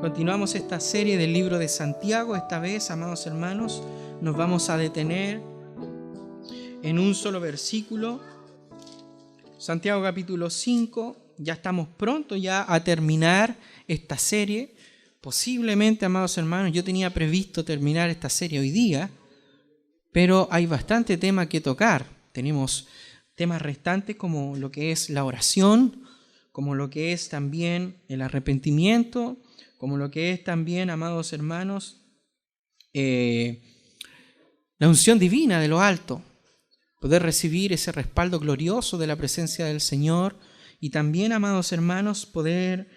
Continuamos esta serie del libro de Santiago. Esta vez, amados hermanos, nos vamos a detener en un solo versículo. Santiago capítulo 5. Ya estamos pronto a terminar esta serie. Posiblemente, amados hermanos, yo tenía previsto terminar esta serie hoy día, pero hay bastante tema que tocar. Tenemos temas restantes como lo que es la oración, como lo que es también el arrepentimiento, como lo que es también, amados hermanos, la unción divina de lo alto, poder recibir ese respaldo glorioso de la presencia del Señor y también, amados hermanos, poder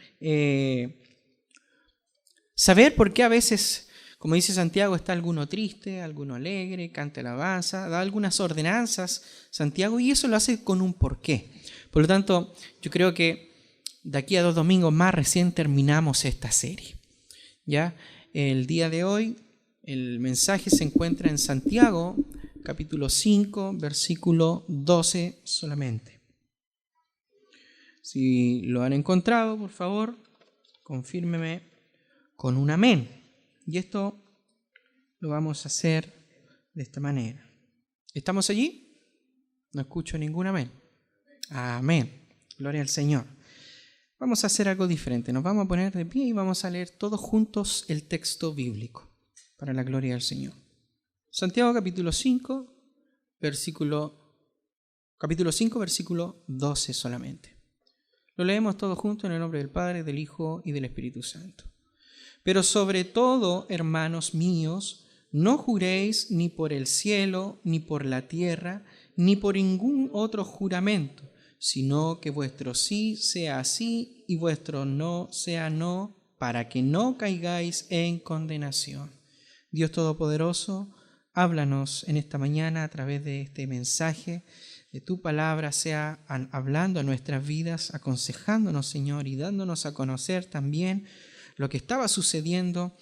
saber por qué a veces, como dice Santiago, está alguno triste, alguno alegre, canta alabanza, da algunas ordenanzas, Santiago, y eso lo hace con un porqué. Por lo tanto, yo creo que de aquí a 2 domingos más recién terminamos esta serie. ¿Ya? El día de hoy el mensaje se encuentra en Santiago, capítulo 5, versículo 12 solamente. Si lo han encontrado, por favor, confírmeme con un amén. Y esto lo vamos a hacer de esta manera. ¿Estamos allí? No escucho ningún amén. Amén. Gloria al Señor. Vamos a hacer algo diferente. Nos vamos a poner de pie y vamos a leer todos juntos el texto bíblico para la gloria del Señor. Santiago capítulo 5, versículo 12 solamente. Lo leemos todos juntos en el nombre del Padre, del Hijo y del Espíritu Santo. Pero sobre todo, hermanos míos, no juréis ni por el cielo, ni por la tierra, ni por ningún otro juramento, sino que vuestro sí sea sí y vuestro no sea no, para que no caigáis en condenación. Dios Todopoderoso, háblanos en esta mañana a través de este mensaje, de tu palabra, sea hablando a nuestras vidas, aconsejándonos, Señor, y dándonos a conocer también lo que estaba sucediendo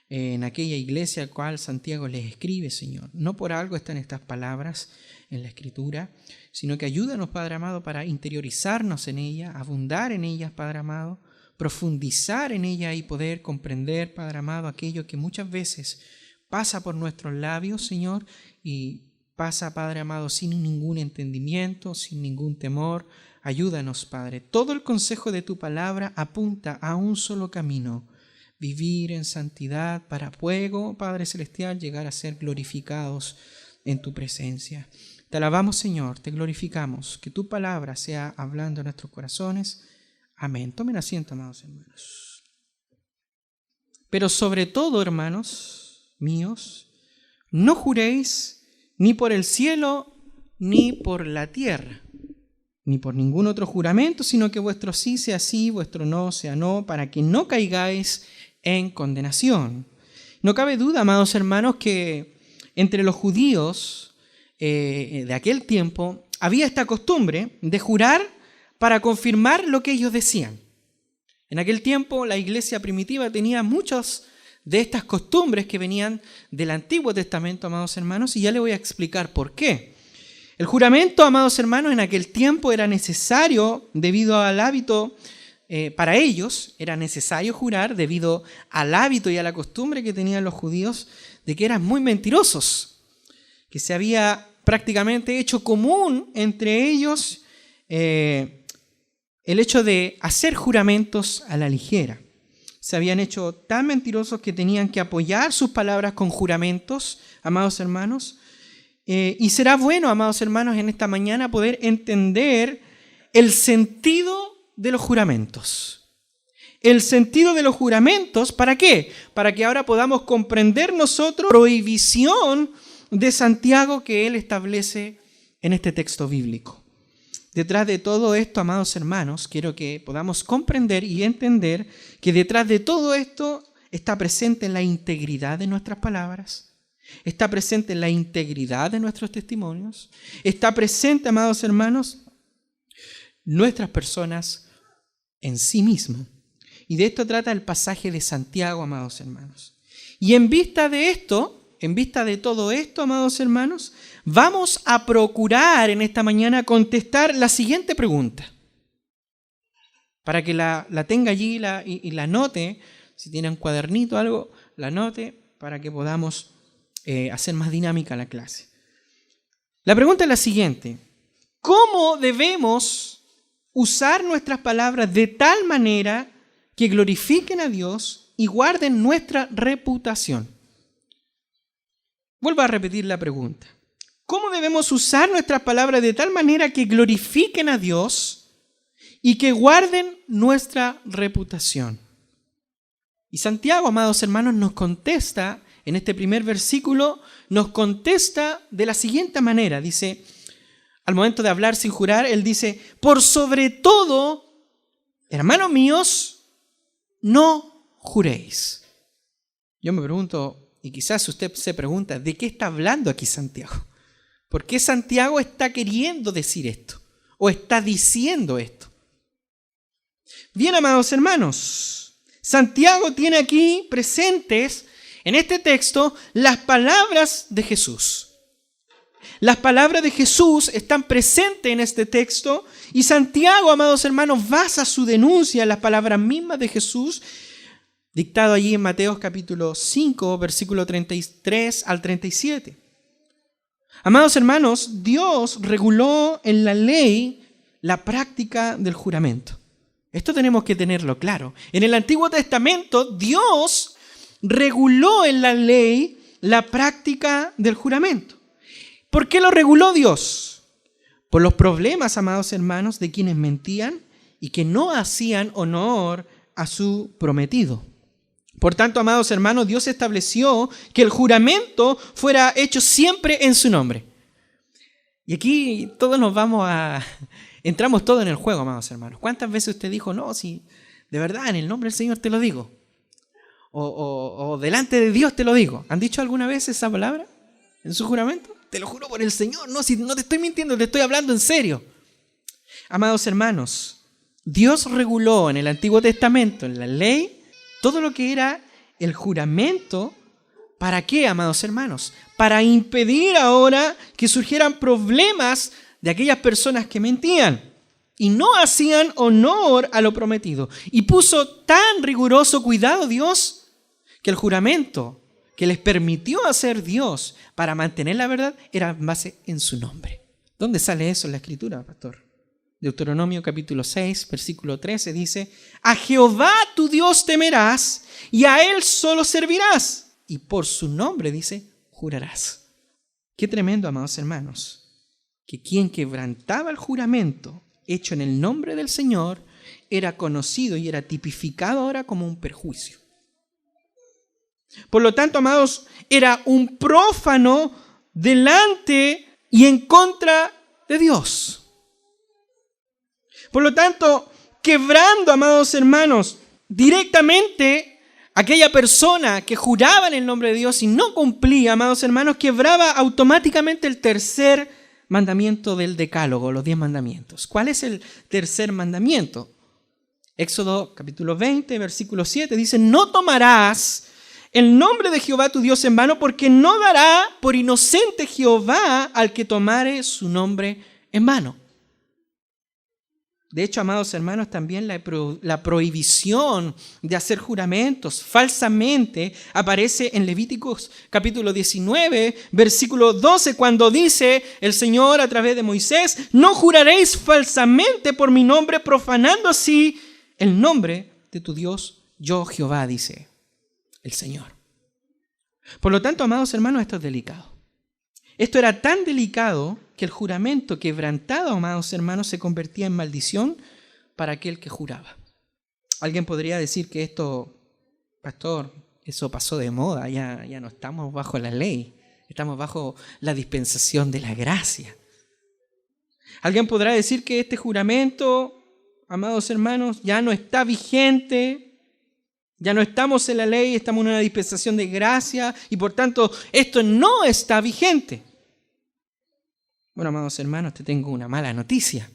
en aquella iglesia al cual Santiago les escribe, Señor. No por algo están estas palabras en la Escritura, sino que ayúdanos, Padre amado, para interiorizarnos en ella, abundar en ellas, Padre amado, profundizar en ella y poder comprender, Padre amado, aquello que muchas veces pasa por nuestros labios, Señor, y pasa, Padre amado, sin ningún entendimiento, sin ningún temor. Ayúdanos, Padre. Todo el consejo de tu palabra apunta a un solo camino: vivir en santidad para luego, Padre Celestial, llegar a ser glorificados en tu presencia. Te alabamos, Señor, te glorificamos. Que tu palabra sea hablando en nuestros corazones. Amén. Tomen asiento, amados hermanos. Pero sobre todo, hermanos míos, no juréis ni por el cielo ni por la tierra, ni por ningún otro juramento, sino que vuestro sí sea sí, vuestro no sea no, para que no caigáis en condenación. No cabe duda, amados hermanos, que entre los judíos de aquel tiempo había esta costumbre de jurar para confirmar lo que ellos decían. En aquel tiempo la iglesia primitiva tenía muchas de estas costumbres que venían del Antiguo Testamento, amados hermanos, y ya les voy a explicar por qué. El juramento, amados hermanos, en aquel tiempo era necesario debido al hábito. Para ellos era necesario jurar debido al hábito y a la costumbre que tenían los judíos de que eran muy mentirosos, que se había prácticamente hecho común entre ellos el hecho de hacer juramentos a la ligera. Se habían hecho tan mentirosos que tenían que apoyar sus palabras con juramentos, amados hermanos. Y será bueno, amados hermanos, en esta mañana poder entender el sentido de los juramentos. El sentido de los juramentos, ¿para qué? Para que ahora podamos comprender nosotros la prohibición de Santiago que él establece en este texto bíblico. Detrás de todo esto, amados hermanos, quiero que podamos comprender y entender que detrás de todo esto está presente la integridad de nuestras palabras, está presente la integridad de nuestros testimonios, está presente, amados hermanos, nuestras personas en sí mismo. Y de esto trata el pasaje de Santiago, amados hermanos. Y en vista de esto, en vista de todo esto, amados hermanos, vamos a procurar en esta mañana contestar la siguiente pregunta. Para que la tenga allí y la note, si tiene un cuadernito o algo, la anote para que podamos hacer más dinámica la clase. La pregunta es la siguiente: ¿cómo debemos usar nuestras palabras de tal manera que glorifiquen a Dios y guarden nuestra reputación? Vuelvo a repetir la pregunta. ¿Cómo debemos usar nuestras palabras de tal manera que glorifiquen a Dios y que guarden nuestra reputación? Y Santiago, amados hermanos, nos contesta, en este primer versículo, nos contesta de la siguiente manera. Dice, al momento de hablar sin jurar, él dice, por sobre todo, hermanos míos, no juréis. Yo me pregunto, y quizás usted se pregunta, ¿de qué está hablando aquí Santiago? ¿Por qué Santiago está queriendo decir esto? ¿O está diciendo esto? Bien, amados hermanos, Santiago tiene aquí presentes en este texto las palabras de Jesús. Las palabras de Jesús están presentes en este texto y Santiago, amados hermanos, basa su denuncia en las palabras mismas de Jesús, dictado allí en Mateo capítulo 5, versículo 33 al 37. Amados hermanos, Dios reguló en la ley la práctica del juramento. Esto tenemos que tenerlo claro. En el Antiguo Testamento, Dios reguló en la ley la práctica del juramento. ¿Por qué lo reguló Dios? Por los problemas, amados hermanos, de quienes mentían y que no hacían honor a su prometido. Por tanto, amados hermanos, Dios estableció que el juramento fuera hecho siempre en su nombre. Y aquí todos entramos todos en el juego, amados hermanos. ¿Cuántas veces usted dijo, no, si de verdad en el nombre del Señor te lo digo? O delante de Dios te lo digo. ¿Han dicho alguna vez esa palabra en su juramento? Te lo juro por el Señor. No, si no te estoy mintiendo, te estoy hablando en serio. Amados hermanos, Dios reguló en el Antiguo Testamento, en la ley, todo lo que era el juramento. ¿Para qué, amados hermanos? Para impedir ahora que surgieran problemas de aquellas personas que mentían y no hacían honor a lo prometido. Y puso tan riguroso cuidado Dios que el juramento que les permitió hacer Dios para mantener la verdad era en base en su nombre. ¿Dónde sale eso en la Escritura, pastor? Deuteronomio capítulo 6, versículo 13 dice, a Jehová tu Dios temerás y a Él solo servirás y por su nombre, dice, jurarás. Qué tremendo, amados hermanos, que quien quebrantaba el juramento hecho en el nombre del Señor era conocido y era tipificado ahora como un perjuicio. Por lo tanto, amados, era un prófano delante y en contra de Dios. Por lo tanto, quebrando, amados hermanos, directamente aquella persona que juraba en el nombre de Dios y no cumplía, amados hermanos, quebraba automáticamente el tercer mandamiento del Decálogo, los 10 mandamientos. ¿Cuál es el tercer mandamiento? Éxodo capítulo 20, versículo 7 dice, no tomarás el nombre de Jehová tu Dios en vano, porque no dará por inocente Jehová al que tomare su nombre en vano. De hecho, amados hermanos, también la prohibición de hacer juramentos falsamente aparece en Levíticos capítulo 19, versículo 12, cuando dice el Señor a través de Moisés, no juraréis falsamente por mi nombre, profanando así el nombre de tu Dios, yo Jehová, dice el Señor. Por lo tanto, amados hermanos, esto es delicado. Esto era tan delicado que el juramento quebrantado, amados hermanos, se convertía en maldición para aquel que juraba. Alguien podría decir que esto, pastor, eso pasó de moda, ya no estamos bajo la ley, estamos bajo la dispensación de la gracia. Alguien podrá decir que este juramento, amados hermanos, ya no está vigente, ya no estamos en la ley, estamos en una dispensación de gracia y por tanto esto no está vigente. Bueno, amados hermanos, te tengo una mala noticia.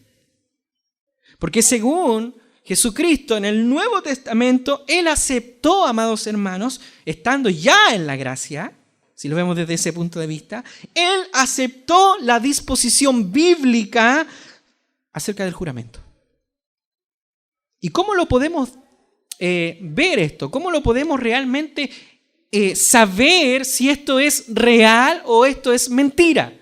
Porque según Jesucristo en el Nuevo Testamento, Él aceptó, amados hermanos, estando ya en la gracia, si lo vemos desde ese punto de vista, Él aceptó la disposición bíblica acerca del juramento. ¿Y cómo lo podemos ver esto? ¿Cómo lo podemos realmente saber si esto es real o esto es mentira?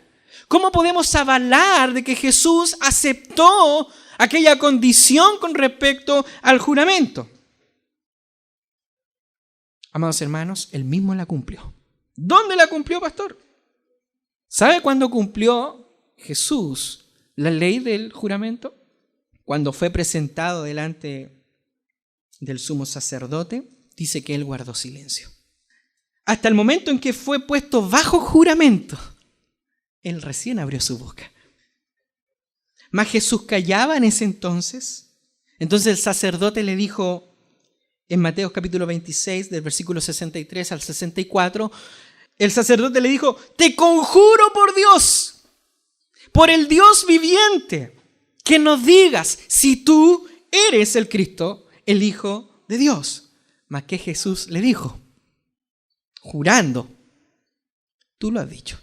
¿Cómo podemos avalar de que Jesús aceptó aquella condición con respecto al juramento? Amados hermanos, Él mismo la cumplió. ¿Dónde la cumplió, pastor? ¿Sabe cuándo cumplió Jesús la ley del juramento? Cuando fue presentado delante del sumo sacerdote, dice que Él guardó silencio. Hasta el momento en que fue puesto bajo juramento, Él recién abrió su boca. Mas Jesús callaba en ese entonces. Entonces el sacerdote le dijo en Mateo capítulo 26, del versículo 63 al 64, el sacerdote le dijo: te conjuro por Dios, por el Dios viviente, que nos digas si tú eres el Cristo, el Hijo de Dios. Mas que Jesús le dijo, jurando: tú lo has dicho.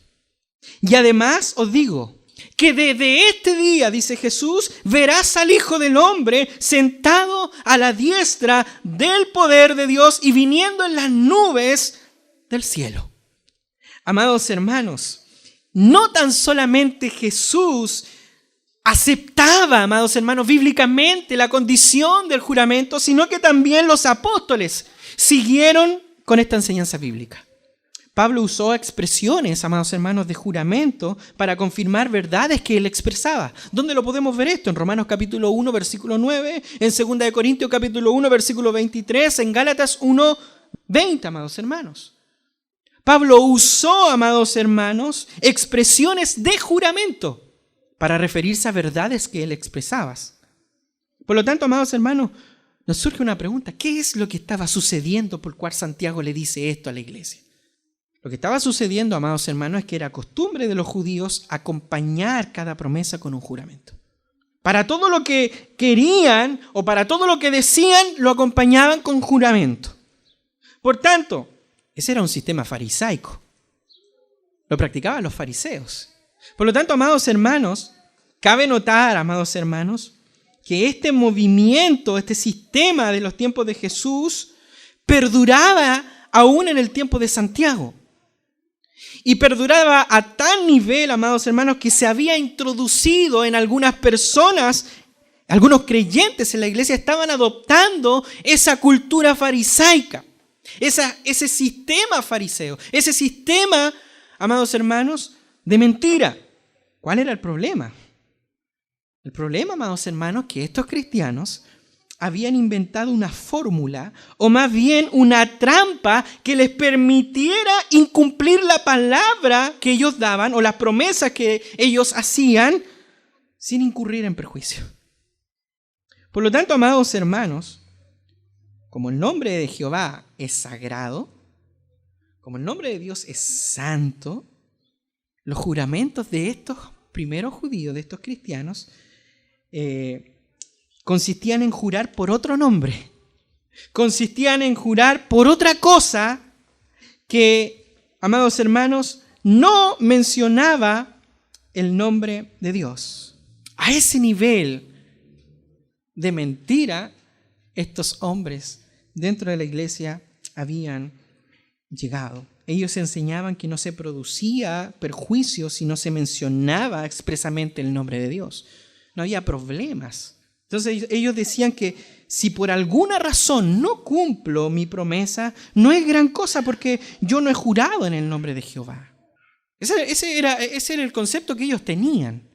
Y además os digo que desde este día, dice Jesús, verás al Hijo del Hombre sentado a la diestra del poder de Dios y viniendo en las nubes del cielo. Amados hermanos, no tan solamente Jesús aceptaba, amados hermanos, bíblicamente la condición del juramento, sino que también los apóstoles siguieron con esta enseñanza bíblica. Pablo usó expresiones, amados hermanos, de juramento para confirmar verdades que él expresaba. ¿Dónde lo podemos ver esto? En Romanos capítulo 1, versículo 9, en 2 de Corintios capítulo 1, versículo 23, en Gálatas 1, 20, amados hermanos. Pablo usó, amados hermanos, expresiones de juramento para referirse a verdades que él expresaba. Por lo tanto, amados hermanos, nos surge una pregunta: ¿qué es lo que estaba sucediendo por cual Santiago le dice esto a la iglesia? Lo que estaba sucediendo, amados hermanos, es que era costumbre de los judíos acompañar cada promesa con un juramento. Para todo lo que querían o para todo lo que decían, lo acompañaban con juramento. Por tanto, ese era un sistema farisaico. Lo practicaban los fariseos. Por lo tanto, amados hermanos, cabe notar, amados hermanos, que este movimiento, este sistema de los tiempos de Jesús perduraba aún en el tiempo de Santiago. Y perduraba a tal nivel, amados hermanos, que se había introducido en algunas personas, algunos creyentes en la iglesia estaban adoptando esa cultura farisaica, ese sistema fariseo, ese sistema, amados hermanos, de mentira. ¿Cuál era el problema? El problema, amados hermanos, que estos cristianos habían inventado una fórmula, o más bien una trampa, que les permitiera incumplir la palabra que ellos daban o las promesas que ellos hacían sin incurrir en perjuicio. Por lo tanto, amados hermanos, como el nombre de Jehová es sagrado, como el nombre de Dios es santo, los juramentos de estos primeros judíos, de estos cristianos, consistían en jurar por otro nombre. Consistían en jurar por otra cosa que, amados hermanos, no mencionaba el nombre de Dios. A ese nivel de mentira, estos hombres dentro de la iglesia habían llegado. Ellos enseñaban que no se producía perjuicio si no se mencionaba expresamente el nombre de Dios. No había problemas. Entonces ellos decían que si por alguna razón no cumplo mi promesa, no es gran cosa porque yo no he jurado en el nombre de Jehová. Ese era el concepto que ellos tenían.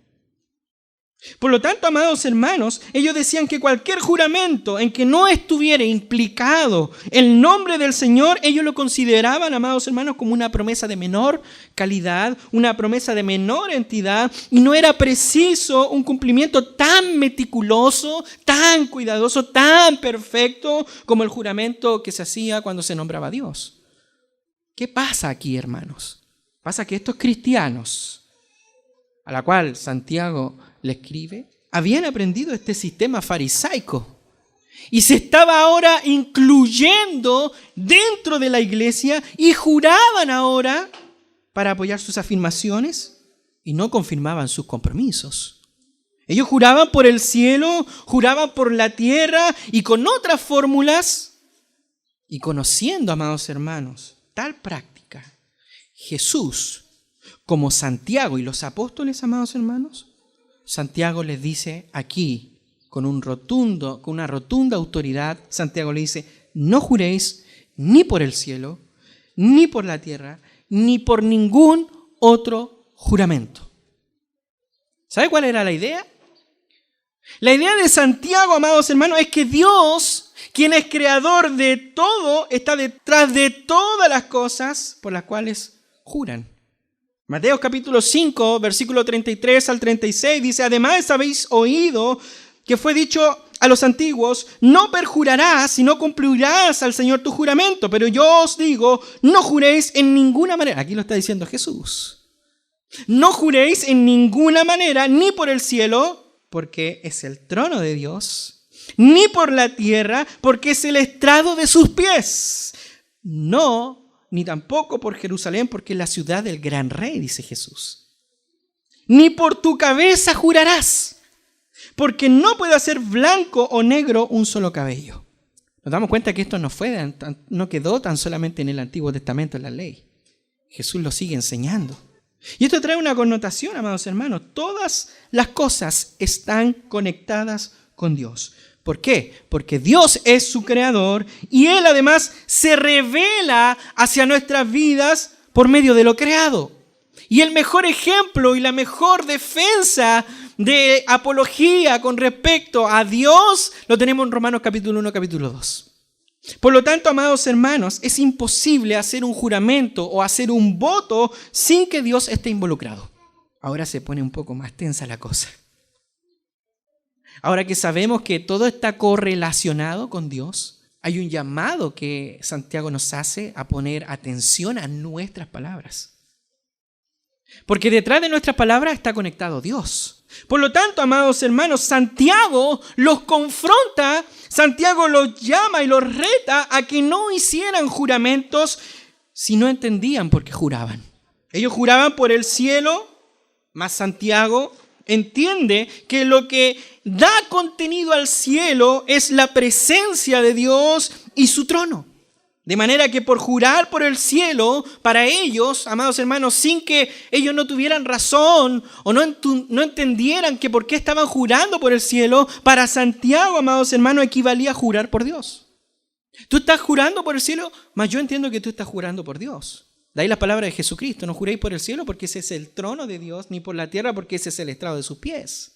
Por lo tanto, amados hermanos, ellos decían que cualquier juramento en que no estuviera implicado el nombre del Señor, ellos lo consideraban, amados hermanos, como una promesa de menor calidad, una promesa de menor entidad, y no era preciso un cumplimiento tan meticuloso, tan cuidadoso, tan perfecto como el juramento que se hacía cuando se nombraba a Dios. ¿Qué pasa aquí, hermanos? Pasa que estos cristianos, a la cual Santiago le escribe, habían aprendido este sistema farisaico y se estaba ahora incluyendo dentro de la iglesia y juraban ahora para apoyar sus afirmaciones y no confirmaban sus compromisos. Ellos juraban por el cielo, juraban por la tierra y con otras fórmulas Y conociendo, amados hermanos, tal práctica, Jesús, como Santiago y los apóstoles, amados hermanos, Santiago les dice aquí, con una rotunda autoridad, Santiago le dice, no juréis ni por el cielo, ni por la tierra, ni por ningún otro juramento. ¿Sabe cuál era la idea? La idea de Santiago, amados hermanos, es que Dios, quien es creador de todo, está detrás de todas las cosas por las cuales juran. Mateo capítulo 5, versículo 33 al 36 dice, además habéis oído que fue dicho a los antiguos, no perjurarás, sino cumplirás al Señor tu juramento. Pero yo os digo, no juréis en ninguna manera. Aquí lo está diciendo Jesús. No juréis en ninguna manera, ni por el cielo, porque es el trono de Dios, ni por la tierra, porque es el estrado de sus pies. No, ni tampoco por Jerusalén, porque es la ciudad del gran rey, dice Jesús. Ni por tu cabeza jurarás, porque no puede hacer blanco o negro un solo cabello. Nos damos cuenta que esto no quedó tan solamente en el Antiguo Testamento, en la ley. Jesús lo sigue enseñando. Y esto trae una connotación, amados hermanos. Todas las cosas están conectadas con Dios. ¿Por qué? Porque Dios es su creador y Él además se revela hacia nuestras vidas por medio de lo creado. Y el mejor ejemplo y la mejor defensa de apología con respecto a Dios lo tenemos en Romanos capítulo 1, capítulo 2. Por lo tanto, amados hermanos, es imposible hacer un juramento o hacer un voto sin que Dios esté involucrado. Ahora se pone un poco más tensa la cosa. Ahora que sabemos que todo está correlacionado con Dios, hay un llamado que Santiago nos hace a poner atención a nuestras palabras. Porque detrás de nuestras palabras está conectado Dios. Por lo tanto, amados hermanos, Santiago los confronta, Santiago los llama y los reta a que no hicieran juramentos si no entendían por qué juraban. Ellos juraban por el cielo, mas Santiago entiende que lo que da contenido al cielo es la presencia de Dios y su trono. De manera que por jurar por el cielo, para ellos, amados hermanos, sin que ellos no tuvieran razón o no entendieran que por qué estaban jurando por el cielo, para Santiago, amados hermanos, equivalía a jurar por Dios. Tú estás jurando por el cielo, mas yo entiendo que tú estás jurando por Dios. De ahí las palabras de Jesucristo, no juréis por el cielo porque ese es el trono de Dios, ni por la tierra porque ese es el estrado de sus pies.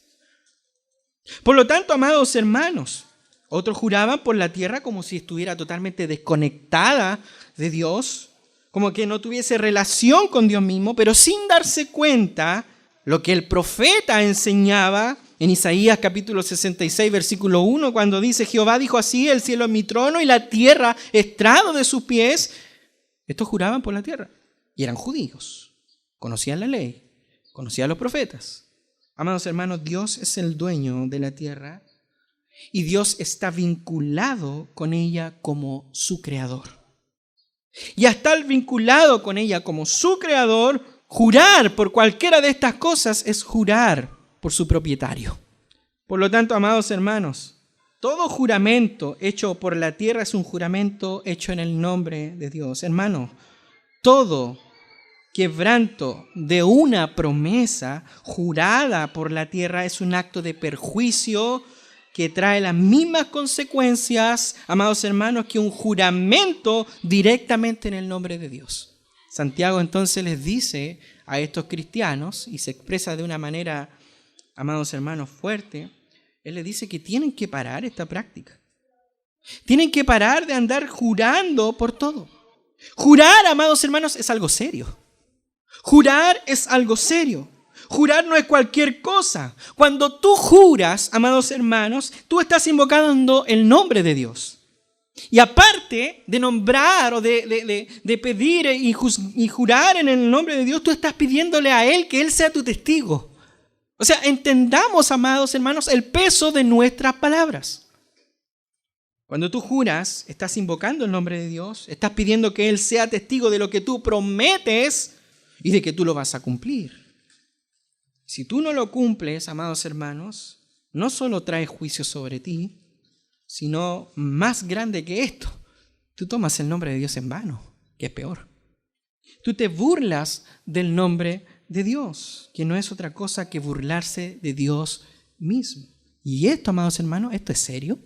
Por lo tanto, amados hermanos, otros juraban por la tierra como si estuviera totalmente desconectada de Dios, como que no tuviese relación con Dios mismo, pero sin darse cuenta lo que el profeta enseñaba en Isaías capítulo 66, versículo 1, cuando dice, Jehová dijo así, el cielo es mi trono y la tierra estrado de sus pies. Estos juraban por la tierra y eran judíos, conocían la ley, conocían a los profetas. Amados hermanos, Dios es el dueño de la tierra y Dios está vinculado con ella como su creador. Y al estar vinculado con ella como su creador, jurar por cualquiera de estas cosas es jurar por su propietario. Por lo tanto, amados hermanos, todo juramento hecho por la tierra es un juramento hecho en el nombre de Dios. Hermano, todo quebranto de una promesa jurada por la tierra es un acto de perjuicio que trae las mismas consecuencias, amados hermanos, que un juramento directamente en el nombre de Dios. Santiago entonces les dice a estos cristianos, y se expresa de una manera, amados hermanos, fuerte, él les dice que tienen que parar esta práctica. Tienen que parar de andar jurando por todo. Jurar, amados hermanos, es algo serio. Jurar es algo serio. Jurar no es cualquier cosa. Cuando tú juras, amados hermanos, tú estás invocando el nombre de Dios. Y aparte de nombrar o de pedir y jurar en el nombre de Dios, tú estás pidiéndole a Él que Él sea tu testigo. O sea, entendamos, amados hermanos, el peso de nuestras palabras. Cuando tú juras, estás invocando el nombre de Dios, estás pidiendo que Él sea testigo de lo que tú prometes y de que tú lo vas a cumplir. Si tú no lo cumples, amados hermanos, no solo trae juicio sobre ti, sino más grande que esto, Tú tomas el nombre de Dios en vano, que es peor. Tú te burlas del nombre de Dios, que no es otra cosa que burlarse de Dios mismo. Y esto, amados hermanos, ¿esto es serio?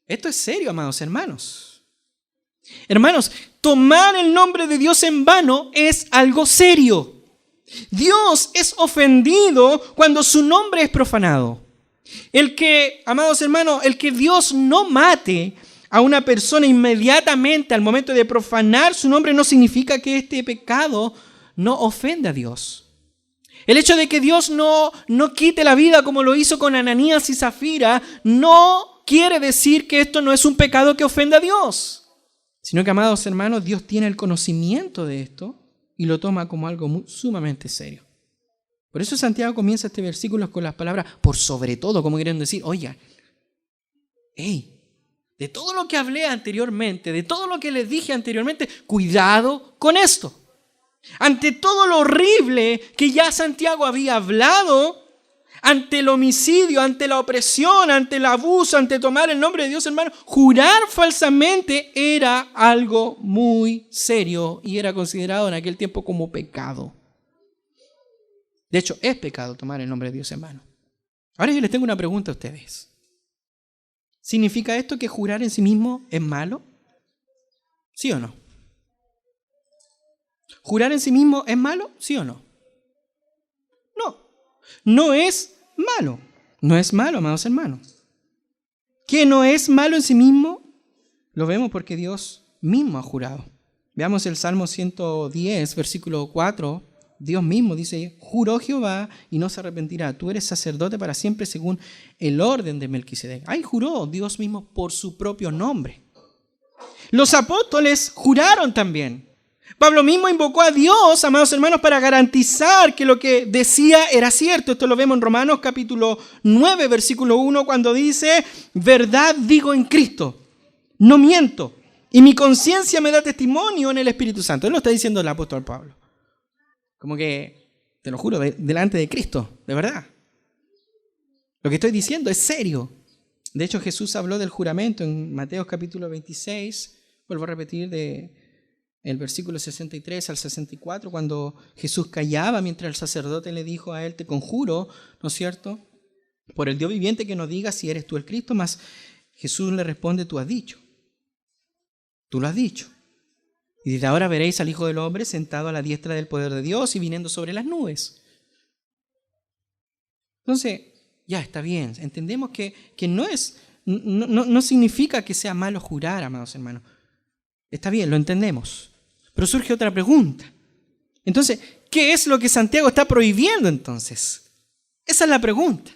Esto es serio, amados hermanos. Hermanos, tomar el nombre de Dios en vano es algo serio. Dios es ofendido cuando su nombre es profanado. Amados hermanos, el que Dios no mate a una persona inmediatamente al momento de profanar su nombre no significa que este pecado no ofenda a Dios. El hecho de que Dios no quite la vida como lo hizo con Ananías y Zafira no quiere decir que esto no es un pecado que ofenda a Dios, sino que, amados hermanos, Dios tiene el conocimiento de esto y lo toma como algo sumamente serio. Por eso Santiago comienza este versículo con las palabras por sobre todo, como queriendo decir, oigan, de todo lo que hablé anteriormente, de todo lo que les dije anteriormente, cuidado con esto. Ante todo lo horrible que ya Santiago había hablado, ante el homicidio, ante la opresión, ante el abuso, ante tomar el nombre de Dios, hermano, jurar falsamente era algo muy serio y era considerado en aquel tiempo como pecado. De hecho, es pecado tomar el nombre de Dios en vano. Ahora yo les tengo una pregunta a ustedes. ¿Significa esto que jurar en sí mismo es malo? ¿Sí o no? ¿Jurar en sí mismo es malo? ¿Sí o no? No, no es malo. No es malo, amados hermanos. ¿Qué no es malo en sí mismo? Lo vemos porque Dios mismo ha jurado. Veamos el Salmo 110, versículo 4. Dios mismo dice, juró Jehová y no se arrepentirá. Tú eres sacerdote para siempre según el orden de Melquisedec. Ahí juró Dios mismo por su propio nombre. Los apóstoles juraron también. Pablo mismo invocó a Dios, amados hermanos, para garantizar que lo que decía era cierto. Esto lo vemos en Romanos capítulo 9, versículo 1, cuando dice, verdad digo en Cristo, no miento, y mi conciencia me da testimonio en el Espíritu Santo. Él lo está diciendo el apóstol Pablo. Como que, te lo juro, delante de Cristo, de verdad. Lo que estoy diciendo es serio. De hecho, Jesús habló del juramento en Mateo capítulo 26, vuelvo a repetir, el versículo 63 al 64, cuando Jesús callaba mientras el sacerdote le dijo a él, te conjuro, ¿no es cierto?, por el Dios viviente que nos diga si eres tú el Cristo, mas Jesús le responde, tú has dicho, tú lo has dicho. Y desde ahora veréis al Hijo del Hombre sentado a la diestra del poder de Dios y viniendo sobre las nubes. Entonces, ya está bien, entendemos que no significa que sea malo jurar, amados hermanos. Está bien, lo entendemos. Pero surge otra pregunta. Entonces, ¿qué es lo que Santiago está prohibiendo entonces? Esa es la pregunta.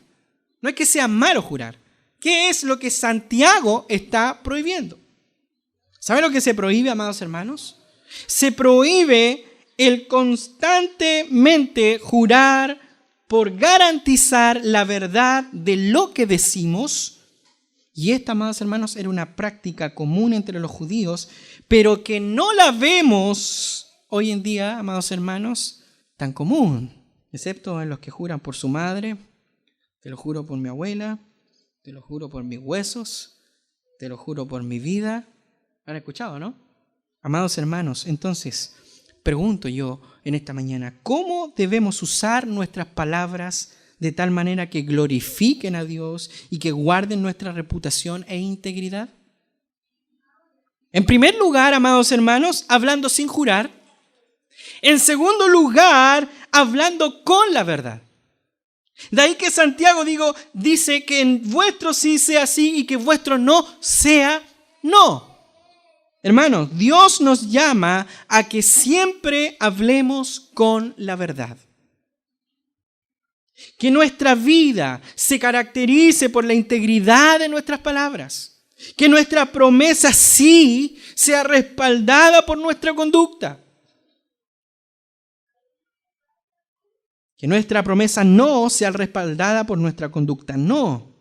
No es que sea malo jurar. ¿Qué es lo que Santiago está prohibiendo? ¿Sabe lo que se prohíbe, amados hermanos? Se prohíbe el constantemente jurar por garantizar la verdad de lo que decimos. Y esta, amados hermanos, era una práctica común entre los judíos, pero que no la vemos hoy en día, amados hermanos, tan común, excepto en los que juran por su madre, te lo juro por mi abuela, te lo juro por mis huesos, te lo juro por mi vida. ¿Han escuchado, no? Amados hermanos, entonces, pregunto yo en esta mañana, ¿cómo debemos usar nuestras palabras de tal manera que glorifiquen a Dios y que guarden nuestra reputación e integridad? En primer lugar, amados hermanos, hablando sin jurar. En segundo lugar, hablando con la verdad. De ahí que Santiago dice que en vuestro sí sea sí y que vuestro no sea no. Hermanos, Dios nos llama a que siempre hablemos con la verdad. Que nuestra vida se caracterice por la integridad de nuestras palabras. Que nuestra promesa sí sea respaldada por nuestra conducta. Que nuestra promesa no sea respaldada por nuestra conducta. No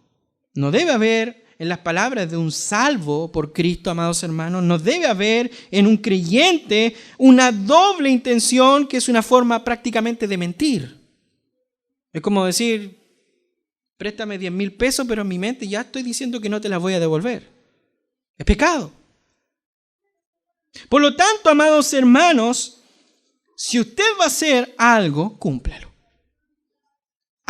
debe haber en las palabras de un salvo por Cristo, amados hermanos, no debe haber en un creyente una doble intención que es una forma prácticamente de mentir. Es como decir, préstame 10,000 pesos, pero en mi mente ya estoy diciendo que no te las voy a devolver. Es pecado. Por lo tanto, amados hermanos, si usted va a hacer algo, cúmplalo.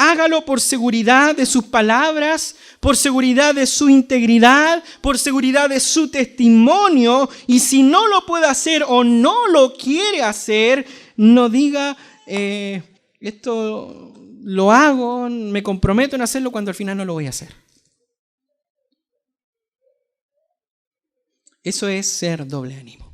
Hágalo por seguridad de sus palabras, por seguridad de su integridad, por seguridad de su testimonio. Y si no lo puede hacer o no lo quiere hacer, no diga, esto lo hago, me comprometo en hacerlo cuando al final no lo voy a hacer. Eso es ser doble ánimo.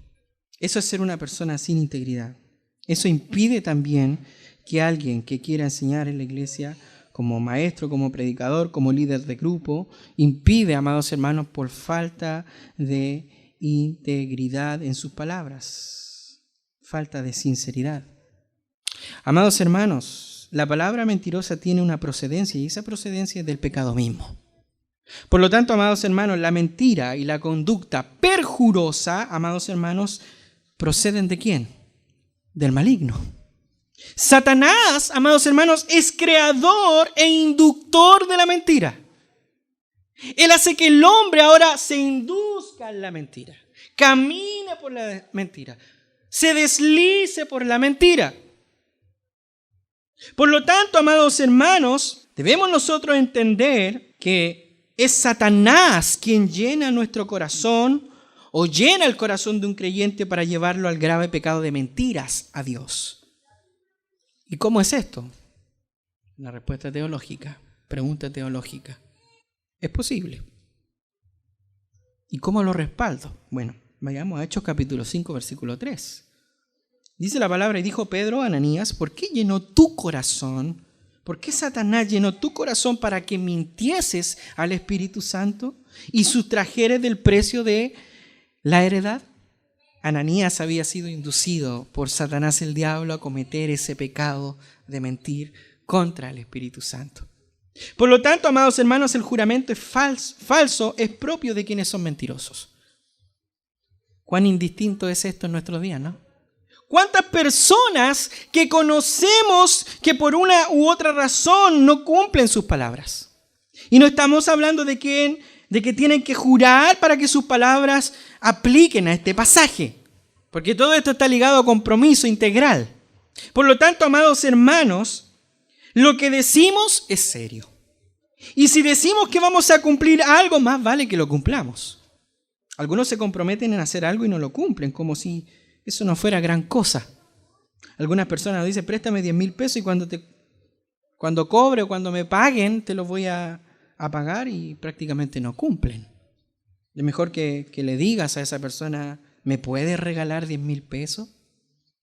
Eso es ser una persona sin integridad. Eso impide también que alguien que quiera enseñar en la iglesia como maestro, como predicador, como líder de grupo, impide, amados hermanos, por falta de integridad en sus palabras, falta de sinceridad. Amados hermanos, la palabra mentirosa tiene una procedencia y esa procedencia es del pecado mismo. Por lo tanto, amados hermanos, la mentira y la conducta perjurosa, amados hermanos, proceden ¿de quién? Del maligno. Satanás, amados hermanos, es creador e inductor de la mentira. Él hace que el hombre ahora se induzca en la mentira, camine por la mentira, se deslice por la mentira. Por lo tanto, amados hermanos, debemos nosotros entender que es Satanás quien llena nuestro corazón o llena el corazón de un creyente para llevarlo al grave pecado de mentiras a Dios. ¿Y cómo es esto? Una respuesta teológica, pregunta teológica. ¿Es posible? ¿Y cómo lo respaldo? Bueno, vayamos a Hechos capítulo 5, versículo 3. Dice la palabra, y dijo Pedro a Ananías, ¿por qué llenó tu corazón? ¿Por qué Satanás llenó tu corazón para que mintieses al Espíritu Santo y sustrajeres del precio de la heredad? Ananías había sido inducido por Satanás el diablo a cometer ese pecado de mentir contra el Espíritu Santo. Por lo tanto, amados hermanos, el juramento es falso, es propio de quienes son mentirosos. Cuán indistinto es esto en nuestros días, ¿no? ¿Cuántas personas que conocemos que por una u otra razón no cumplen sus palabras? Y no estamos hablando de que tienen que jurar para que sus palabras apliquen a este pasaje, porque todo esto está ligado a compromiso integral. Por lo tanto, amados hermanos, lo que decimos es serio. Y si decimos que vamos a cumplir algo, más vale que lo cumplamos. Algunos se comprometen en hacer algo y no lo cumplen, como si eso no fuera gran cosa. Algunas personas dicen, préstame 10,000 pesos y cuando cobre o cuando me paguen, te los voy a pagar y prácticamente no cumplen. Es mejor que le digas a esa persona, ¿me puedes regalar 10,000 pesos?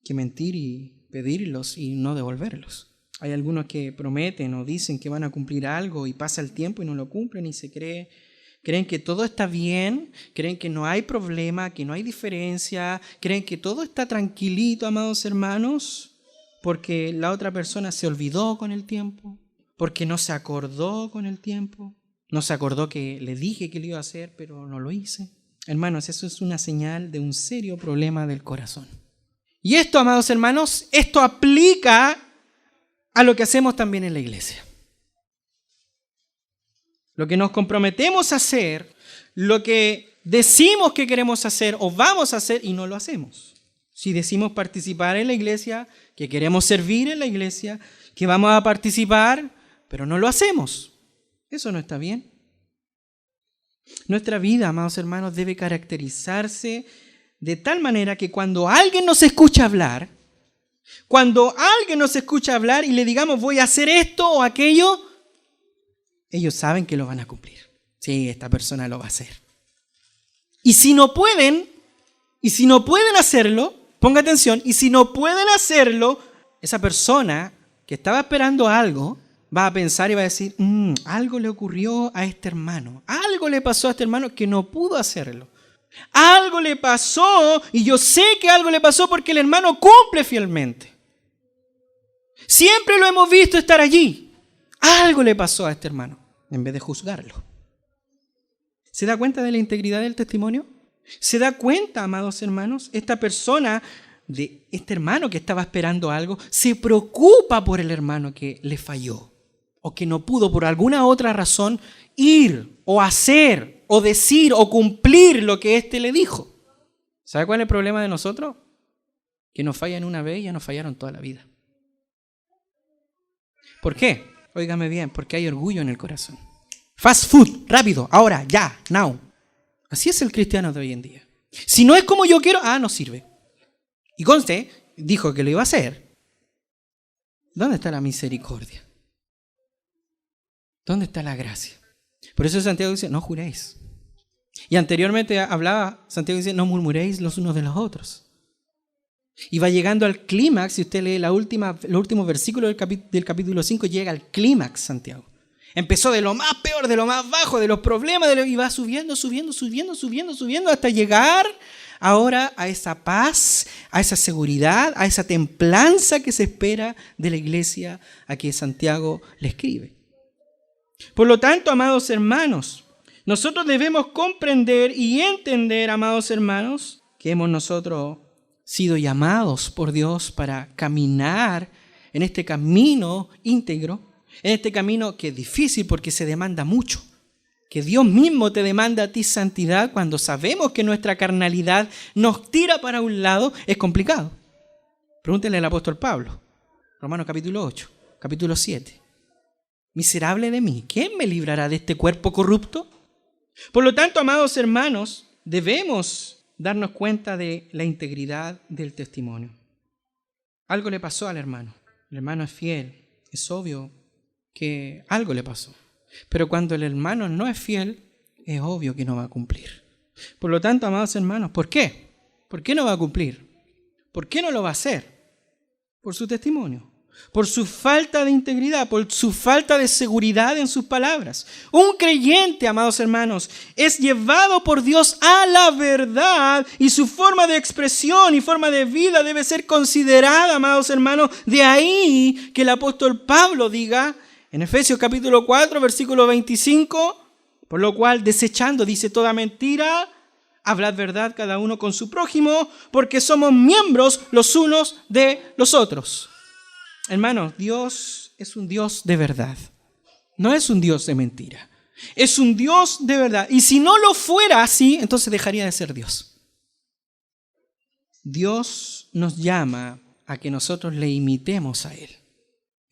Que mentir y pedirlos y no devolverlos. Hay algunos que prometen o dicen que van a cumplir algo y pasa el tiempo y no lo cumplen y creen que todo está bien, creen que no hay problema, que no hay diferencia, creen que todo está tranquilito, amados hermanos, porque la otra persona se olvidó con el tiempo, porque no se acordó con el tiempo, no se acordó que le dije que lo iba a hacer, pero no lo hice. Hermanos, eso es una señal de un serio problema del corazón. Y esto, amados hermanos, esto aplica a lo que hacemos también en la iglesia. Lo que nos comprometemos a hacer, lo que decimos que queremos hacer o vamos a hacer y no lo hacemos. Si decimos participar en la iglesia, que queremos servir en la iglesia, que vamos a participar, pero no lo hacemos. Eso no está bien. Nuestra vida, amados hermanos, debe caracterizarse de tal manera que cuando alguien nos escucha hablar, y le digamos voy a hacer esto o aquello, ellos saben que lo van a cumplir. Sí, esta persona lo va a hacer. Y si no pueden hacerlo, ponga atención, y si no pueden hacerlo, esa persona que estaba esperando algo va a pensar y va a decir, algo le ocurrió a este hermano, algo le pasó a este hermano que no pudo hacerlo. Algo le pasó y yo sé que algo le pasó porque el hermano cumple fielmente. Siempre lo hemos visto estar allí. Algo le pasó a este hermano, en vez de juzgarlo. ¿Se da cuenta de la integridad del testimonio? ¿Se da cuenta, amados hermanos? Esta persona, de este hermano que estaba esperando algo, se preocupa por el hermano que le falló o que no pudo por alguna otra razón ir o hacer o decir o cumplir lo que éste le dijo. ¿Sabe cuál es el problema de nosotros? Que nos fallan una vez y ya nos fallaron toda la vida. ¿Por qué? Óigame bien, porque hay orgullo en el corazón. Fast food, rápido, ahora, ya, now. Así es el cristiano de hoy en día. Si no es como yo quiero, no sirve. Y conste, dijo que lo iba a hacer. ¿Dónde está la misericordia? ¿Dónde está la gracia? Por eso Santiago dice, no juréis. Y anteriormente hablaba, Santiago dice, no murmuréis los unos de los otros. Y va llegando al clímax, si usted lee los últimos versículos del capítulo 5, llega al clímax Santiago. Empezó de lo más peor, de lo más bajo, de los problemas, y va subiendo, hasta llegar ahora a esa paz, a esa seguridad, a esa templanza que se espera de la iglesia a que Santiago le escribe. Por lo tanto, amados hermanos, nosotros debemos comprender y entender, amados hermanos, que hemos nosotros sido llamados por Dios para caminar en este camino íntegro, en este camino que es difícil porque se demanda mucho, que Dios mismo te demanda a ti santidad cuando sabemos que nuestra carnalidad nos tira para un lado, es complicado. Pregúntenle al apóstol Pablo, Romanos capítulo 8, capítulo 7. Miserable de mí, ¿quién me librará de este cuerpo corrupto? Por lo tanto, amados hermanos, debemos darnos cuenta de la integridad del testimonio. Algo le pasó al hermano. El hermano es fiel. Es obvio que algo le pasó. Pero cuando el hermano no es fiel, es obvio que no va a cumplir. Por lo tanto, amados hermanos, ¿por qué? ¿Por qué no va a cumplir? ¿Por qué no lo va a hacer? Por su testimonio. Por su falta de integridad, por su falta de seguridad en sus palabras. Un creyente, amados hermanos, es llevado por Dios a la verdad y su forma de expresión y forma de vida debe ser considerada, amados hermanos. De ahí que el apóstol Pablo diga en Efesios capítulo 4, versículo 25, por lo cual desechando, dice, toda mentira, hablad verdad cada uno con su prójimo, porque somos miembros los unos de los otros. Hermanos, Dios es un Dios de verdad. No es un Dios de mentira. Es un Dios de verdad. Y si no lo fuera así, entonces dejaría de ser Dios. Dios nos llama a que nosotros le imitemos a Él.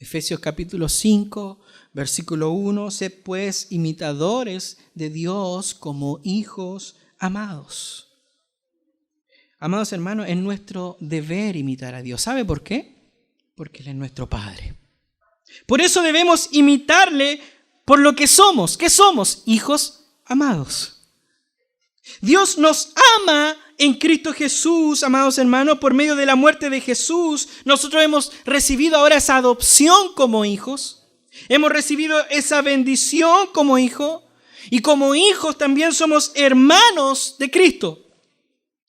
Efesios capítulo 5, versículo 1. Sed pues imitadores de Dios como hijos amados. Amados hermanos, es nuestro deber imitar a Dios. ¿Sabe por qué? Porque Él es nuestro Padre. Por eso debemos imitarle por lo que somos. ¿Qué somos? Hijos amados. Dios nos ama en Cristo Jesús, amados hermanos, por medio de la muerte de Jesús. Nosotros hemos recibido ahora esa adopción como hijos. Hemos recibido esa bendición como hijos. Y como hijos también somos hermanos de Cristo.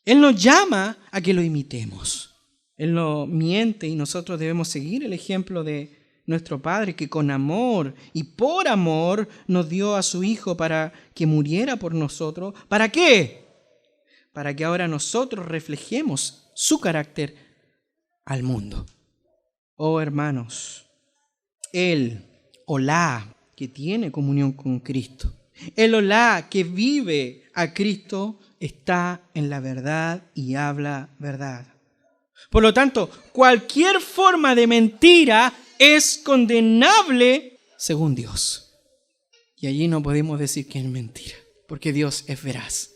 Él nos llama a que lo imitemos. Él no miente y nosotros debemos seguir el ejemplo de nuestro Padre que con amor y por amor nos dio a su Hijo para que muriera por nosotros. ¿Para qué? Para que ahora nosotros reflejemos su carácter al mundo. Oh hermanos, el olá que tiene comunión con Cristo, el olá que vive a Cristo está en la verdad y habla verdad. Por lo tanto, cualquier forma de mentira es condenable según Dios. Y allí no podemos decir que es mentira, porque Dios es veraz.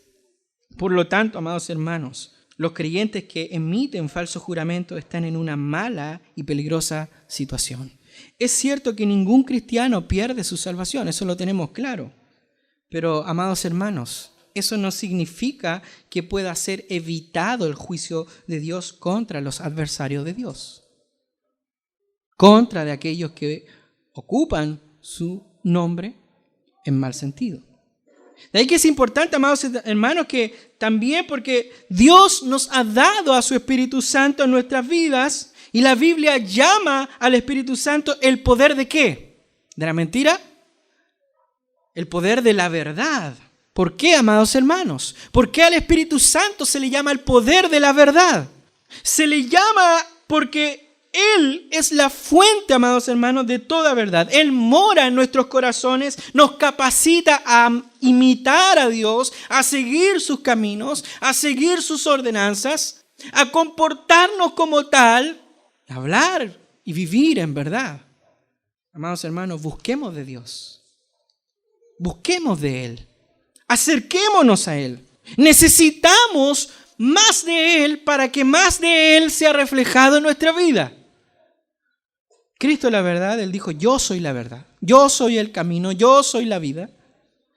Por lo tanto, amados hermanos, los creyentes que emiten falsos juramentos están en una mala y peligrosa situación. Es cierto que ningún cristiano pierde su salvación, eso lo tenemos claro. Pero, amados hermanos, eso no significa que pueda ser evitado el juicio de Dios contra los adversarios de Dios, contra de aquellos que ocupan su nombre en mal sentido. De ahí que es importante, amados hermanos, que también porque Dios nos ha dado a su Espíritu Santo en nuestras vidas y la Biblia llama al Espíritu Santo el poder ¿de qué? ¿De la mentira? El poder de la verdad. ¿Por qué, amados hermanos? ¿Por qué al Espíritu Santo se le llama el poder de la verdad? Se le llama porque Él es la fuente, amados hermanos, de toda verdad. Él mora en nuestros corazones, nos capacita a imitar a Dios, a seguir sus caminos, a seguir sus ordenanzas, a comportarnos como tal, a hablar y vivir en verdad. Amados hermanos, busquemos de Dios. Busquemos de Él. Acerquémonos a Él. Necesitamos más de Él para que más de Él sea reflejado en nuestra vida. Cristo es la verdad. Él dijo, yo soy la verdad. Yo soy el camino. Yo soy la vida.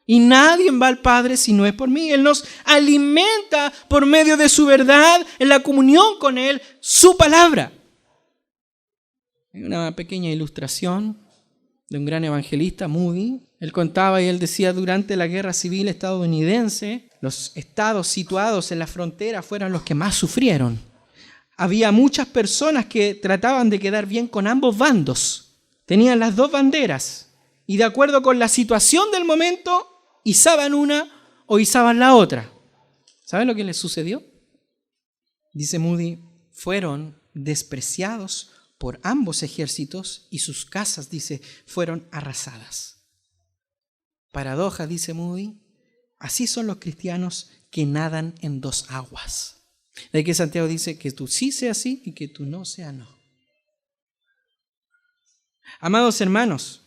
Y nadie va al Padre si no es por mí. Él nos alimenta por medio de su verdad, en la comunión con Él, su palabra. Hay una pequeña ilustración de un gran evangelista, Moody. Él contaba y él decía, durante la guerra civil estadounidense, los estados situados en la frontera fueron los que más sufrieron. Había muchas personas que trataban de quedar bien con ambos bandos. Tenían las dos banderas y de acuerdo con la situación del momento, izaban una o izaban la otra. ¿Saben lo que les sucedió? Dice Moody, fueron despreciados por ambos ejércitos y sus casas, dice, fueron arrasadas. Paradoja, dice Moody, así son los cristianos que nadan en dos aguas. De que Santiago dice que tú sí seas sí y que tú no seas no. Amados hermanos,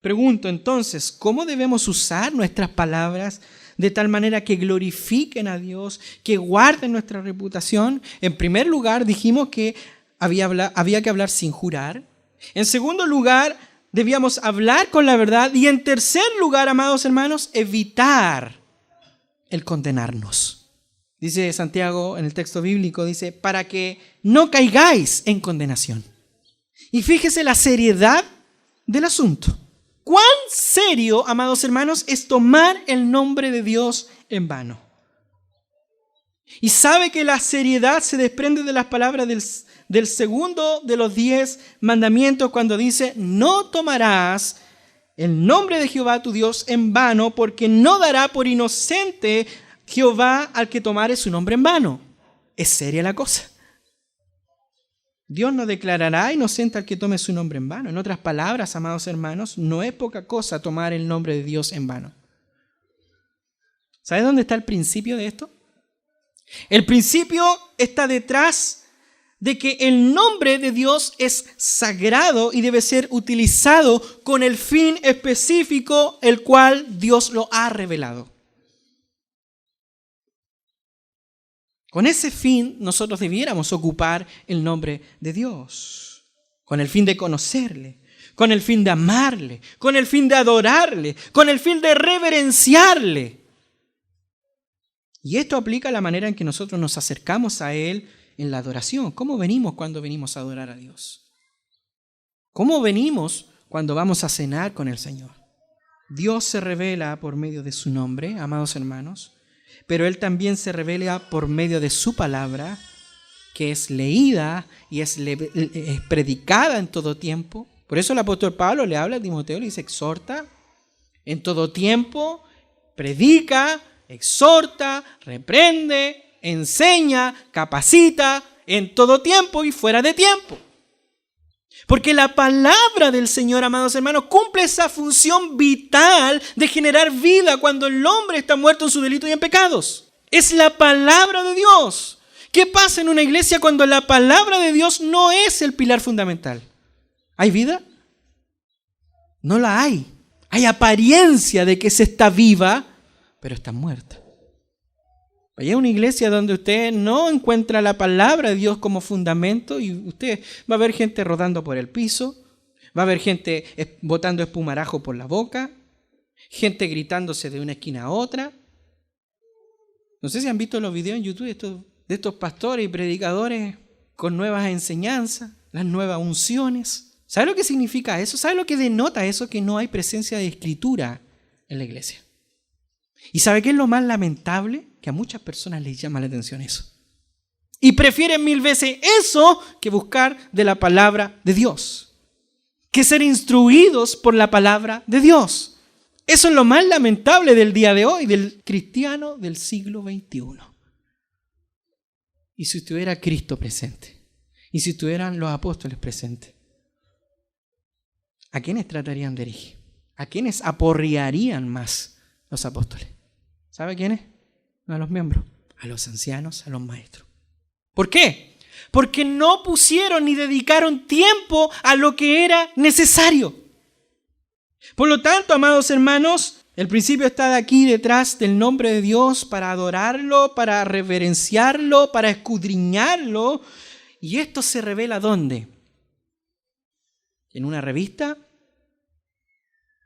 pregunto entonces, ¿cómo debemos usar nuestras palabras de tal manera que glorifiquen a Dios, que guarden nuestra reputación? En primer lugar, dijimos que había que hablar sin jurar. En segundo lugar, debíamos hablar con la verdad. Y en tercer lugar, amados hermanos, evitar el condenarnos. Dice Santiago en el texto bíblico, dice, para que no caigáis en condenación. Y fíjese la seriedad del asunto. ¿Cuán serio, amados hermanos, es tomar el nombre de Dios en vano? Y sabe que la seriedad se desprende de las palabras del segundo de los 10 mandamientos cuando dice, no tomarás el nombre de Jehová tu Dios en vano, porque no dará por inocente Jehová al que tomare su nombre en vano. Es seria la cosa. Dios no declarará inocente al que tome su nombre en vano. En otras palabras, amados hermanos, no es poca cosa tomar el nombre de Dios en vano. ¿Sabe dónde está el principio de esto? El principio está detrás de que el nombre de Dios es sagrado y debe ser utilizado con el fin específico el cual Dios lo ha revelado. Con ese fin nosotros debiéramos ocupar el nombre de Dios, con el fin de conocerle, con el fin de amarle, con el fin de adorarle, con el fin de reverenciarle. Y esto aplica a la manera en que nosotros nos acercamos a Él en la adoración. ¿Cómo venimos cuando venimos a adorar a Dios? ¿Cómo venimos cuando vamos a cenar con el Señor? Dios se revela por medio de su nombre, amados hermanos, pero Él también se revela por medio de su palabra, que es leída y es predicada en todo tiempo. Por eso el apóstol Pablo le habla a Timoteo, le dice, exhorta en todo tiempo, predica, exhorta, reprende, enseña, capacita en todo tiempo y fuera de tiempo. Porque la palabra del Señor, amados hermanos, cumple esa función vital de generar vida cuando el hombre está muerto en sus delitos y en pecados. Es la palabra de Dios. ¿Qué pasa en una iglesia cuando la palabra de Dios no es el pilar fundamental? ¿Hay vida? No la hay. Hay apariencia de que se está viva, pero está muerta. Vaya a una iglesia donde usted no encuentra la palabra de Dios como fundamento y usted va a ver gente rodando por el piso, va a haber gente botando espumarajo por la boca, gente gritándose de una esquina a otra. No sé si han visto los videos en YouTube de estos pastores y predicadores con nuevas enseñanzas, las nuevas unciones. ¿Sabe lo que significa eso? ¿Sabe lo que denota eso? Que no hay presencia de escritura en la iglesia. ¿Y sabe qué es lo más lamentable? Que a muchas personas les llama la atención eso. Y prefieren 1000 veces eso que buscar de la palabra de Dios. Que ser instruidos por la palabra de Dios. Eso es lo más lamentable del día de hoy, del cristiano del siglo XXI. Y si estuviera Cristo presente, Y si estuvieran los apóstoles presentes, ¿a quiénes tratarían de herir? ¿A quiénes aporrearían más los apóstoles? ¿Sabe a quiénes? No a los miembros, a los ancianos, a los maestros. ¿Por qué? Porque no pusieron ni dedicaron tiempo a lo que era necesario. Por lo tanto, amados hermanos, el principio está aquí detrás del nombre de Dios para adorarlo, para reverenciarlo, para escudriñarlo. ¿Y esto se revela dónde? ¿En una revista?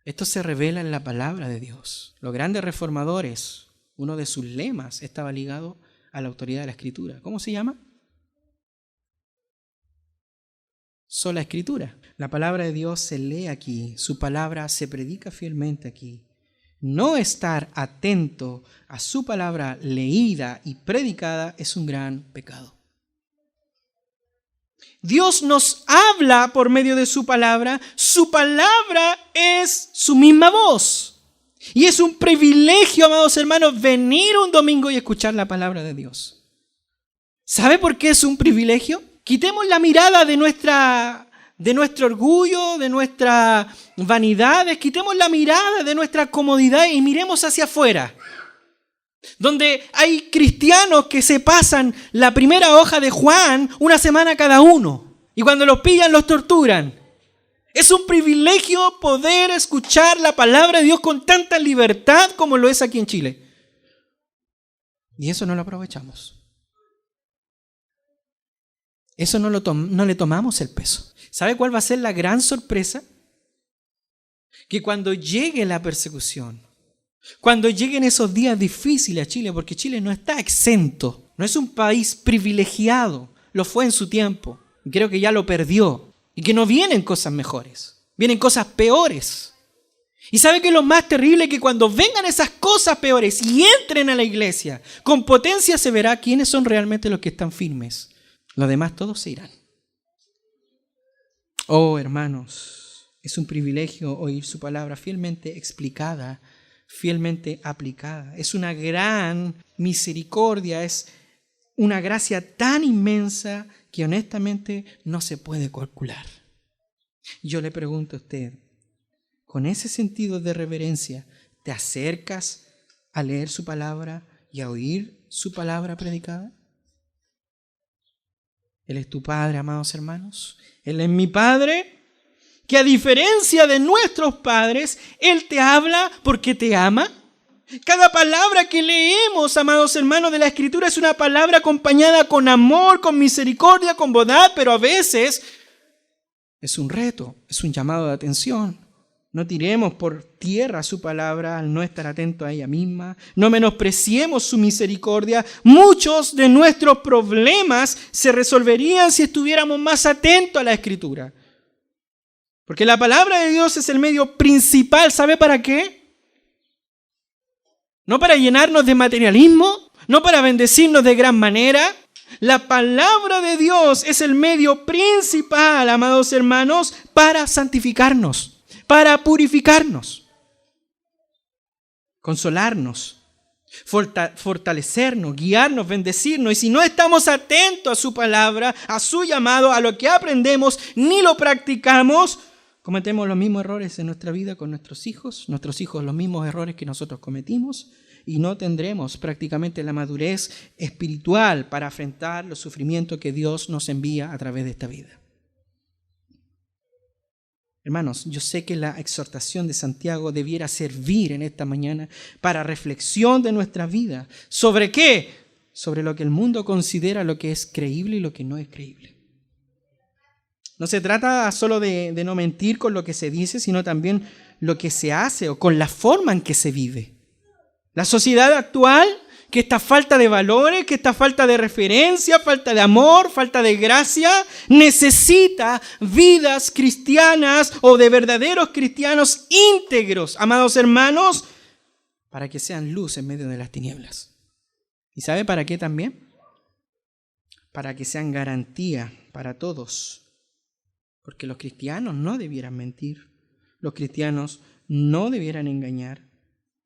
Esto se revela en la palabra de Dios. Los grandes reformadores, uno de sus lemas estaba ligado a la autoridad de la Escritura. ¿Cómo se llama? Sola Escritura. La palabra de Dios se lee aquí, su palabra se predica fielmente aquí. No estar atento a su palabra leída y predicada es un gran pecado. Dios nos habla por medio de su palabra es su misma voz. Y es un privilegio, amados hermanos, venir un domingo y escuchar la palabra de Dios. ¿Sabe por qué es un privilegio? Quitemos la mirada de nuestro orgullo, de nuestras vanidades, quitemos la mirada de nuestra comodidad y miremos hacia afuera. Donde hay cristianos que se pasan la primera hoja de Juan una semana cada uno. Y cuando los pillan, los torturan. Es un privilegio poder escuchar la palabra de Dios con tanta libertad como lo es aquí en Chile. Y eso no lo aprovechamos. Eso no le tomamos el peso. ¿Sabe cuál va a ser la gran sorpresa? Que cuando llegue la persecución, cuando lleguen esos días difíciles a Chile, porque Chile no está exento, no es un país privilegiado, lo fue en su tiempo, y creo que ya lo perdió, y que no vienen cosas mejores, vienen cosas peores. Y sabe que lo más terrible es que cuando vengan esas cosas peores y entren a la iglesia, con potencia se verá quiénes son realmente los que están firmes. Los demás todos se irán. Oh, hermanos, es un privilegio oír su palabra fielmente explicada, fielmente aplicada. Es una gran misericordia, es una gracia tan inmensa que honestamente no se puede calcular. Yo le pregunto a usted, con ese sentido de reverencia, ¿te acercas a leer su palabra y a oír su palabra predicada? Él es tu Padre, amados hermanos. Él es mi Padre, que a diferencia de nuestros padres, Él te habla porque te ama. Cada palabra que leemos, amados hermanos, de la Escritura es una palabra acompañada con amor, con misericordia, con bondad, pero a veces es un reto, es un llamado de atención. No tiremos por tierra su palabra al no estar atento a ella misma. No menospreciemos su misericordia. Muchos de nuestros problemas se resolverían si estuviéramos más atentos a la Escritura. Porque la palabra de Dios es el medio principal. ¿Sabe para qué? No para llenarnos de materialismo, no para bendecirnos de gran manera. La palabra de Dios es el medio principal, amados hermanos, para santificarnos, para purificarnos, consolarnos, fortalecernos, guiarnos, bendecirnos. Y si no estamos atentos a su palabra, a su llamado, a lo que aprendemos, ni lo practicamos, cometemos los mismos errores en nuestra vida con nuestros hijos los mismos errores que nosotros cometimos, y no tendremos prácticamente la madurez espiritual para afrontar los sufrimientos que Dios nos envía a través de esta vida. Hermanos, yo sé que la exhortación de Santiago debiera servir en esta mañana para reflexión de nuestra vida. ¿Sobre qué? Sobre lo que el mundo considera lo que es creíble y lo que no es creíble. No se trata solo de no mentir con lo que se dice, sino también lo que se hace o con la forma en que se vive. La sociedad actual, que esta falta de valores, que esta falta de referencia, falta de amor, falta de gracia, necesita vidas cristianas o de verdaderos cristianos íntegros, amados hermanos, para que sean luz en medio de las tinieblas. ¿Y sabe para qué también? Para que sean garantía para todos. Porque los cristianos no debieran mentir, los cristianos no debieran engañar.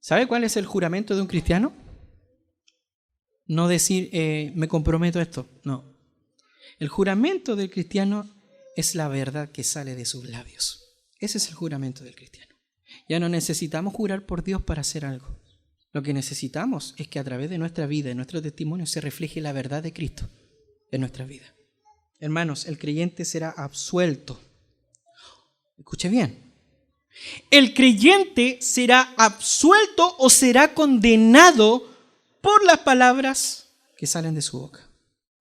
¿Sabe cuál es el juramento de un cristiano? No decir, me comprometo a esto, no. El juramento del cristiano es la verdad que sale de sus labios. Ese es el juramento del cristiano. Ya no necesitamos jurar por Dios para hacer algo. Lo que necesitamos es que a través de nuestra vida y nuestro testimonio se refleje la verdad de Cristo en nuestra vida. Hermanos, el creyente será absuelto. Escuche bien. El creyente será absuelto o será condenado por las palabras que salen de su boca.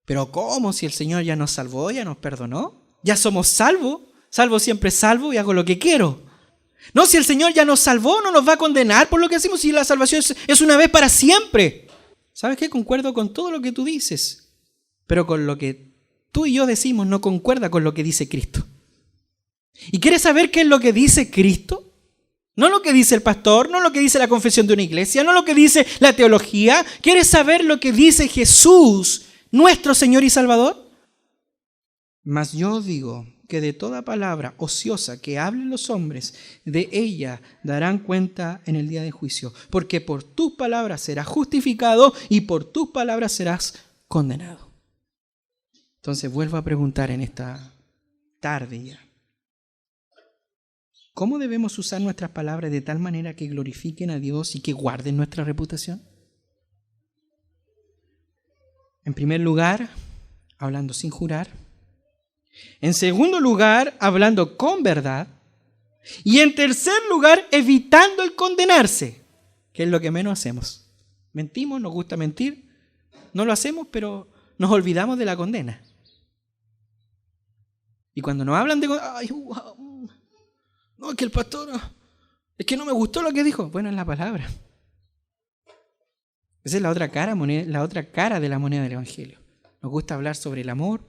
Pero ¿cómo? Si el Señor ya nos salvó, ya nos perdonó, ya somos salvos, salvo siempre salvo y hago lo que quiero. No, si el Señor ya nos salvó, no nos va a condenar por lo que hacemos, si la salvación es una vez para siempre. ¿Sabes qué? Concuerdo con todo lo que tú dices, pero con lo que tú y yo decimos no concuerda con lo que dice Cristo. ¿Y quieres saber qué es lo que dice Cristo? No lo que dice el pastor, no lo que dice la confesión de una iglesia, no lo que dice la teología. ¿Quieres saber lo que dice Jesús, nuestro Señor y Salvador? Mas yo digo que de toda palabra ociosa que hablen los hombres, de ella darán cuenta en el día de juicio, porque por tus palabras serás justificado y por tus palabras serás condenado. Entonces vuelvo a preguntar en esta tarde ya. ¿Cómo debemos usar nuestras palabras de tal manera que glorifiquen a Dios y que guarden nuestra reputación? En primer lugar, hablando sin jurar. En segundo lugar, hablando con verdad. Y en tercer lugar, evitando el condenarse, que es lo que menos hacemos. Mentimos, nos gusta mentir, no lo hacemos, pero nos olvidamos de la condena. Y cuando nos hablan de... Ay, no, es que el pastor... Es que no me gustó lo que dijo. Bueno, es la palabra. Esa es la otra cara de la moneda del Evangelio. Nos gusta hablar sobre el amor,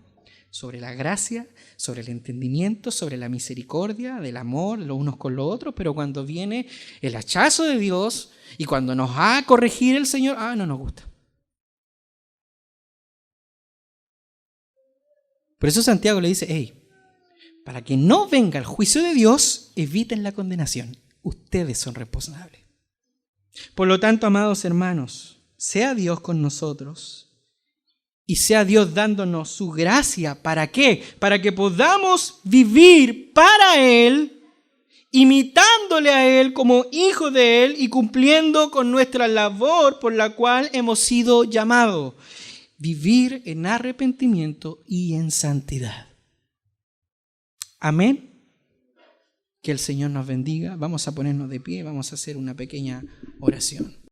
sobre la gracia, sobre el entendimiento, sobre la misericordia, del amor los unos con los otros, pero cuando viene el hachazo de Dios y cuando nos va a corregir el Señor, no nos gusta. Por eso Santiago le dice, hey, para que no venga el juicio de Dios, eviten la condenación. Ustedes son responsables. Por lo tanto, amados hermanos, sea Dios con nosotros y sea Dios dándonos su gracia. ¿Para qué? Para que podamos vivir para Él, imitándole a Él como hijos de Él y cumpliendo con nuestra labor por la cual hemos sido llamados. Vivir en arrepentimiento y en santidad. Amén. Que el Señor nos bendiga. Vamos a ponernos de pie, vamos a hacer una pequeña oración.